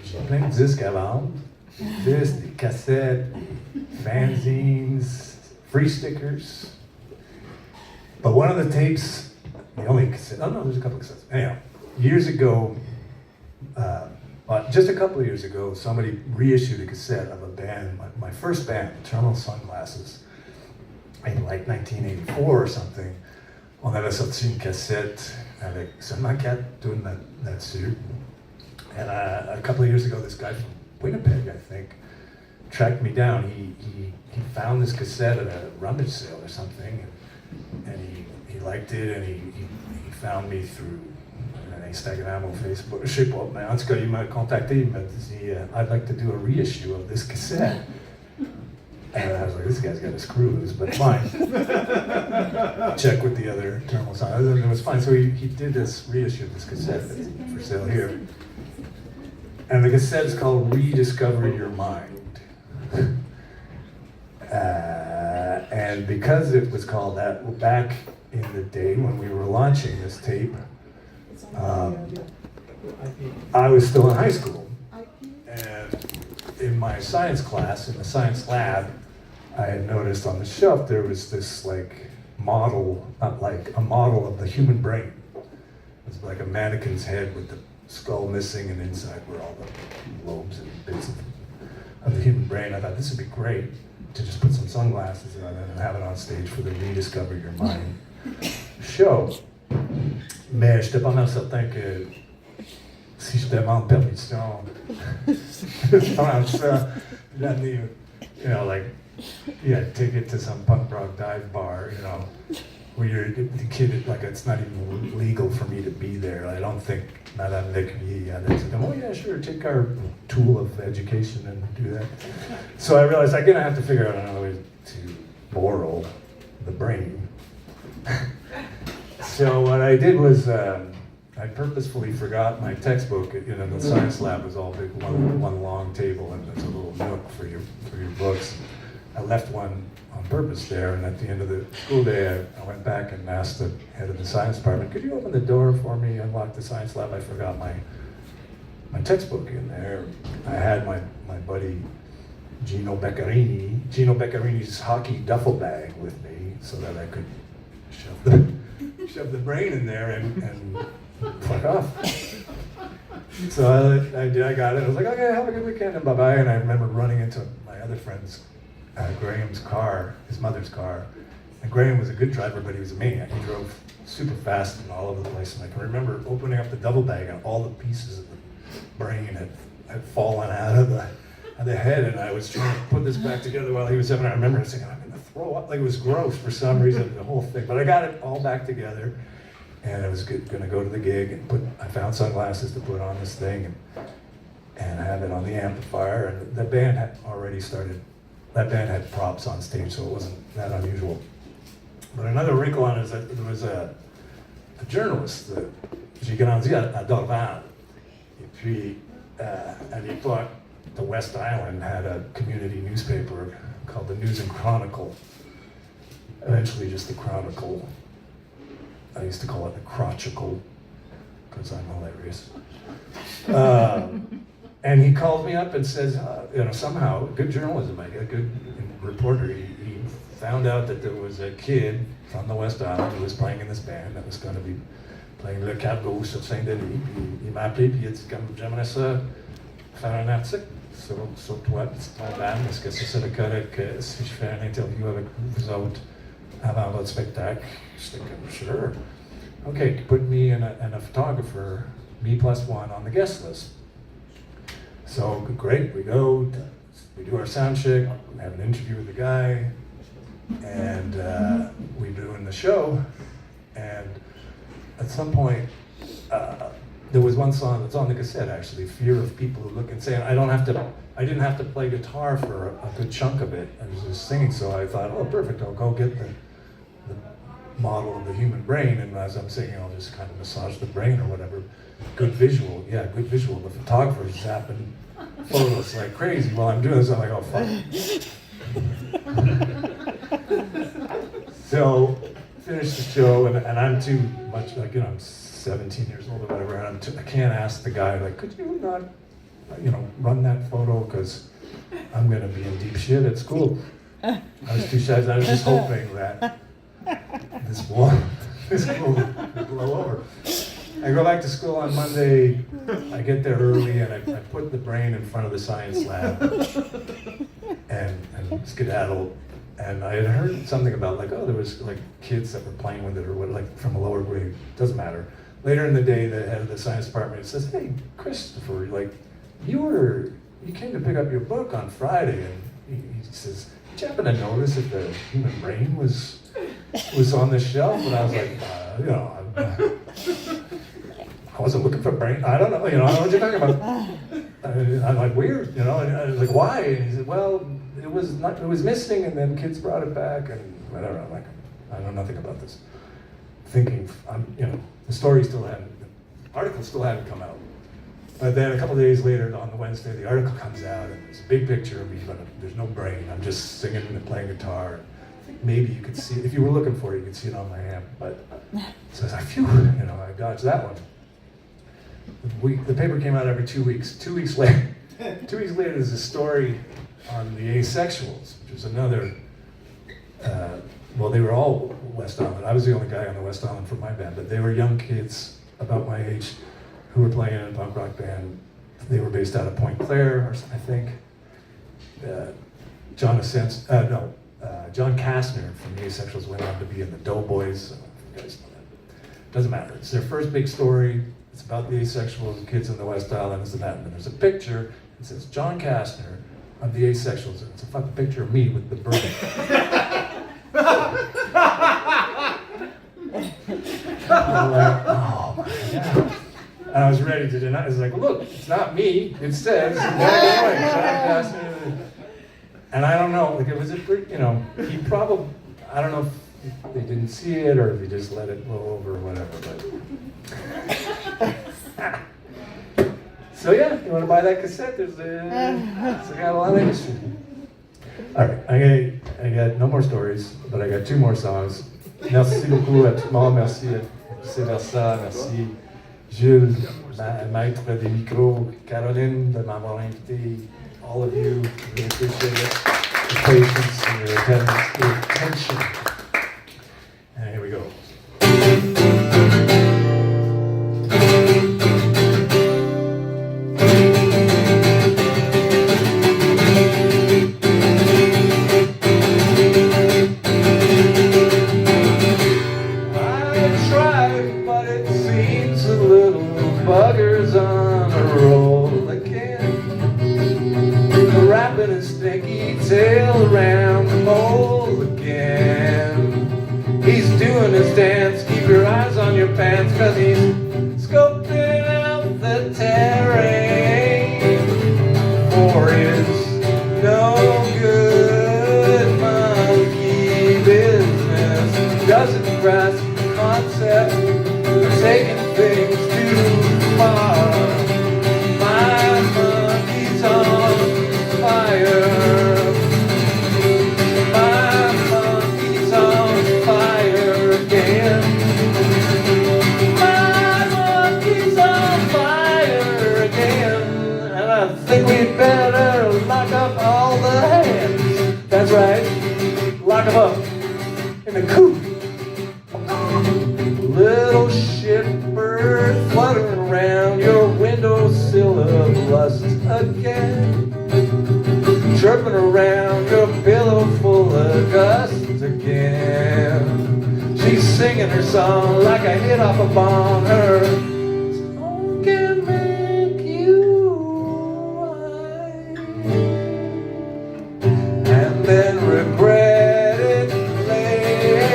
J'ai plein de disques à vendre. Des disques, des cassettes, des fanzines, free stickers. But one of the tapes, the only cassette, oh no, there's a couple of cassettes. Anyhow, years ago, just a couple of years ago, somebody reissued a cassette of a band, my first band, Terminal Sunglasses, in like 1984 or something. On avait sorti une cassette avec seulement 4 tunes là-dessus. And a couple of years ago, this guy from Winnipeg, I think, tracked me down. He found this cassette at a rummage sale or something, and he liked it, and he found me through Instagram or Facebook. Je sais pas, mais en tout cas, il m'a contacté, il m'a dit, I'd like to do a reissue of this cassette. And I was like, this guy's got his screws, but fine. Check with the other terminal signs. And it was fine. So he did this reissue of this cassette that's for sale here. And the cassette is called Rediscover Your Mind. And because it was called that, back in the day when we were launching this tape, I was still in high school. And in my science class, in the science lab, I had noticed on the shelf there was this like model, not like a model of the human brain. It was like a mannequin's head with the skull missing, and inside were all the lobes and bits of the human brain. I thought this would be great to just put some sunglasses on it and have it on stage for the Rediscover Your Mind show. Mais j'étais pas mal certain que si je demande permission, around ça, l'année, you know, like, yeah, take it to some punk rock dive bar, you know, where you're the kid, like, it's not even legal for me to be there. I don't think Madame Lecuyer had said, oh yeah, sure, take our tool of education and do that. So I realized I'm gonna have to figure out another way to borrow the brain. So what I did was, I purposefully forgot my textbook. You know, the science lab was all big, one long table, and there's a little nook for your books. I left one on purpose there, and at the end of the school day, I went back and asked the head of the science department, could you open the door for me, unlock the science lab? I forgot my textbook in there. I had my buddy Gino Beccarini's hockey duffel bag with me, so that I could shove the brain in there and fuck off. So I got it. I was like, okay, have a good weekend, and bye-bye. And I remember running into my other friend's, Graham's car, his mother's car. And Graham was a good driver, but he was a maniac. He drove super fast and all over the place. And I can remember opening up the double bag, and all the pieces of the brain had fallen out of the head. And I was trying to put this back together while he was having it. I remember saying, I'm going to throw up. Like, it was gross for some reason, the whole thing. But I got it all back together. And I was going to go to the gig, and I found sunglasses to put on this thing, and I had it on the amplifier. And the band had already started. That band had props on stage, so it wasn't that unusual. But another wrinkle on it is that there was a journalist, j'ai grandi à Dorval, et puis à l'époque, the West Island had a community newspaper called the News and Chronicle. Eventually, just the Chronicle. I used to call it the Crotchicle, because I'm hilarious. And he called me up and says, you know, somehow, good journalism, a good reporter, he found out that there was a kid from the West Island who was playing in this band that was going to be playing Le Cargo sur Saint-Denis. Puis il m'a appelé, puis il a dit, comme j'aimerais ça faire un article sur toi, c'est ton band, est-ce que ça serait correct si je fais un interview avec vous autres avant votre spectacle? J'étais comme, sure. Okay, put me and a photographer, me plus one, on the guest list. So great, we do our sound check, we have an interview with the guy, and we're doing the show. And at some point, there was one song that's on the cassette actually, Fear of People Who Look and Say, and I didn't have to play guitar for a good chunk of it. I was just singing, so I thought, oh, perfect, I'll go get the model of the human brain, and as I'm singing, I'll just kind of massage the brain or whatever. Good visual, yeah, good visual. The photographer's zapping photos like crazy while I'm doing this. I'm like, oh, fuck. So finish the show, and I'm too much, like, I'm 17 years old or whatever, and I can't ask the guy, like, could you not, run that photo, because I'm going to be in deep shit at school. I was too shy, I was just hoping that this will blow over. I go back to school on Monday, I get there early, and I put the brain in front of the science lab, and skedaddle. And I had heard something about, like, there was, like, kids that were playing with it, or what, like, from a lower grade, doesn't matter. Later in the day, the head of the science department says, hey, Christopher, like, you came to pick up your book on Friday, and he says, did you happen to notice if the human brain was on the shelf? And I was like, I wasn't looking for brain, I don't know, I don't know what you're talking about. I'm like, weird, and I was like, why? And he said, well, it was missing, and then kids brought it back, and whatever. I'm like, I know nothing about this. Thinking, the story still hadn't, the article still hadn't come out. But then a couple of days later, on the Wednesday, the article comes out, and there's a big picture of me, but there's no brain. I'm just singing and playing guitar. I think maybe you could see it. If you were looking for it, you could see it on my amp. But so I was like, phew, I dodged that one. The paper came out every 2 weeks. 2 weeks later, there's a story on the Asexuals, which was another, they were all West Island. I was the only guy on the West Island for my band, but they were young kids about my age who were playing in a punk rock band. They were based out of Point Claire, I think. John Kastner from the Asexuals went on to be in the Doughboys. You guys know that. Doesn't matter. It's their first big story. It's about the Asexuals and kids in the West Island, and that. And there's a picture. It says John Kastner of the Asexuals. And it's a fucking picture of me with the bird. I'm like, oh my God. And I was ready to deny. I was like, look, it's not me. It says, John Kastner. And I don't know, like, it was he probably, I don't know if they didn't see it or if he just let it blow over or whatever, but. So yeah, you want to buy that cassette? It's got a lot of history. All right, I got no more stories, but I got 2 more songs. Merci beaucoup à tout le monde, merci à Versa, merci Jules, maître des micros, Caroline, de m'avoir invité, all of you, really appreciate it, your patience and your attention. And here we go. Buggers on a roll again, wrapping a sticky tail around the mole again. He's doing his dance, keep your eyes on your pants, cause he's scoping out the terrain for his no good monkey business. Doesn't grasp the concept of taking things too far. My monkey's on fire. My monkey's on fire again. My monkey's on fire again. And I think we'd better lock up all the hands. That's right, lock them up in the coop. Little shitbird fluttering around your windowsill of lust again, chirping around your pillow full of gust again. She's singing her song like a hit off a bomb. Her song can make you whine and then regret it later.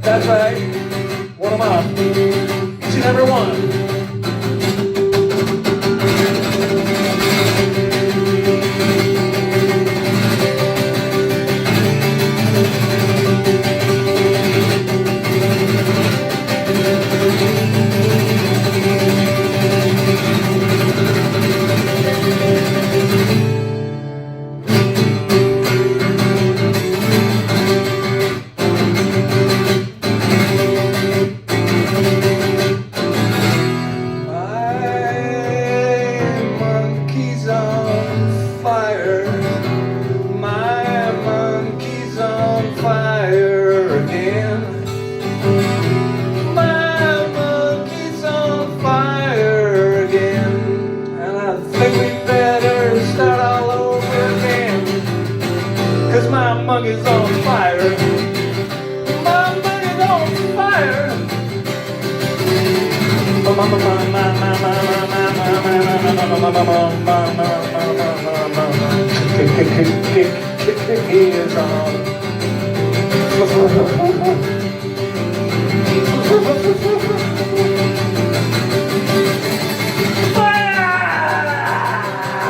That's right, one of them, each and every one. My monkey's on fire. My monkey's on fire. Is on.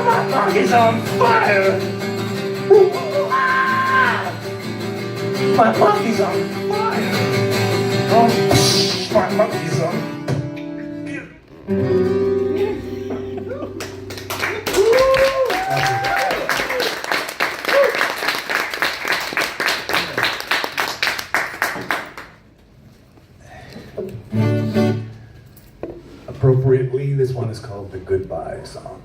My monkey's on fire. My monkey's on fire. Oh, my monkey's on. Appropriately, this one is called the Goodbye Song.